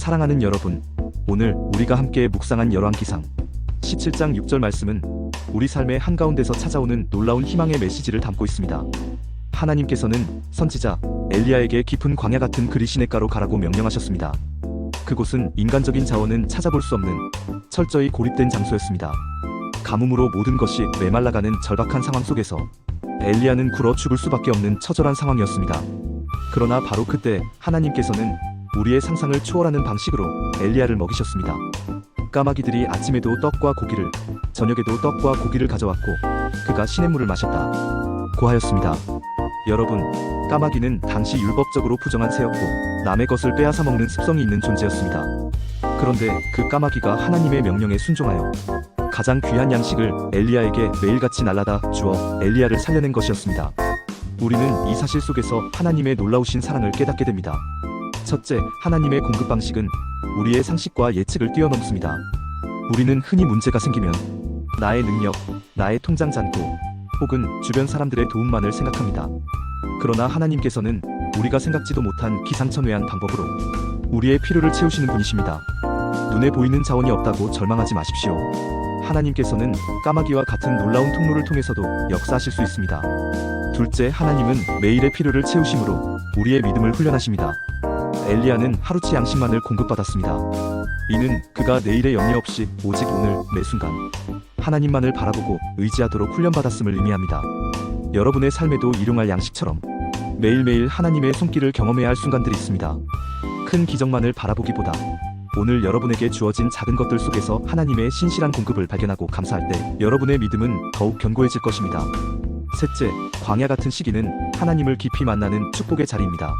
사랑하는 여러분, 오늘 우리가 함께 묵상한 열왕기상 17장 6절 말씀은 우리 삶의 한가운데서 찾아오는 놀라운 희망의 메시지를 담고 있습니다. 하나님께서는 선지자 엘리야에게 깊은 광야 같은 그리 시냇가로 가라고 명령하셨습니다. 그곳은 인간적인 자원은 찾아볼 수 없는 철저히 고립된 장소였습니다. 가뭄으로 모든 것이 메말라가는 절박한 상황 속에서 엘리야는 굴어 죽을 수밖에 없는 처절한 상황이었습니다. 그러나 바로 그때 하나님께서는 우리의 상상을 초월하는 방식으로 엘리야를 먹이셨습니다. 까마귀들이 아침에도 떡과 고기를, 저녁에도 떡과 고기를 가져왔고 그가 시냇물을 마셨다 고하였습니다. 여러분, 까마귀는 당시 율법적으로 부정한 새였고 남의 것을 빼앗아 먹는 습성이 있는 존재였습니다. 그런데 그 까마귀가 하나님의 명령에 순종하여 가장 귀한 양식을 엘리야에게 매일같이 날라다 주어 엘리야를 살려낸 것이었습니다. 우리는 이 사실 속에서 하나님의 놀라우신 사랑을 깨닫게 됩니다. 첫째, 하나님의 공급 방식은 우리의 상식과 예측을 뛰어넘습니다. 우리는 흔히 문제가 생기면 나의 능력, 나의 통장 잔고 혹은 주변 사람들의 도움만을 생각합니다. 그러나 하나님께서는 우리가 생각지도 못한 기상천외한 방법으로 우리의 필요를 채우시는 분이십니다. 눈에 보이는 자원이 없다고 절망하지 마십시오. 하나님께서는 까마귀와 같은 놀라운 통로를 통해서도 역사하실 수 있습니다. 둘째, 하나님은 매일의 필요를 채우심으로 우리의 믿음을 훈련하십니다. 엘리야는 하루치 양식만을 공급받았습니다. 이는 그가 내일의 염려 없이 오직 오늘 매 순간 하나님만을 바라보고 의지하도록 훈련받았음을 의미합니다. 여러분의 삶에도 일용할 양식처럼 매일매일 하나님의 손길을 경험해야 할 순간들이 있습니다. 큰 기적만을 바라보기보다 오늘 여러분에게 주어진 작은 것들 속에서 하나님의 신실한 공급을 발견하고 감사할 때 여러분의 믿음은 더욱 견고해질 것입니다. 셋째, 광야 같은 시기는 하나님을 깊이 만나는 축복의 자리입니다.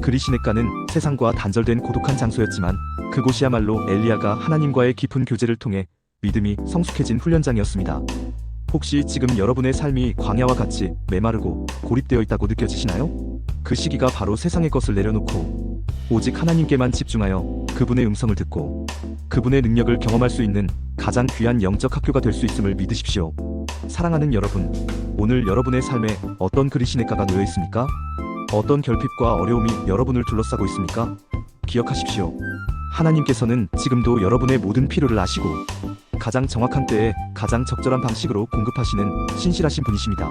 그리 시냇가는 세상과 단절된 고독한 장소였지만 그곳이야말로 엘리야가 하나님과의 깊은 교제를 통해 믿음이 성숙해진 훈련장이었습니다. 혹시 지금 여러분의 삶이 광야와 같이 메마르고 고립되어 있다고 느껴지시나요? 그 시기가 바로 세상의 것을 내려놓고 오직 하나님께만 집중하여 그분의 음성을 듣고 그분의 능력을 경험할 수 있는 가장 귀한 영적 학교가 될 수 있음을 믿으십시오. 사랑하는 여러분, 오늘 여러분의 삶에 어떤 그리 시냇가가 놓여 있습니까? 어떤 결핍과 어려움이 여러분을 둘러싸고 있습니까? 기억하십시오. 하나님께서는 지금도 여러분의 모든 필요를 아시고 가장 정확한 때에 가장 적절한 방식으로 공급하시는 신실하신 분이십니다.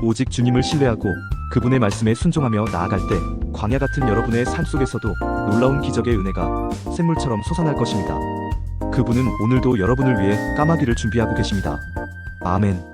오직 주님을 신뢰하고 그분의 말씀에 순종하며 나아갈 때 광야 같은 여러분의 삶 속에서도 놀라운 기적의 은혜가 샘물처럼 솟아날 것입니다. 그분은 오늘도 여러분을 위해 까마귀를 준비하고 계십니다. 아멘.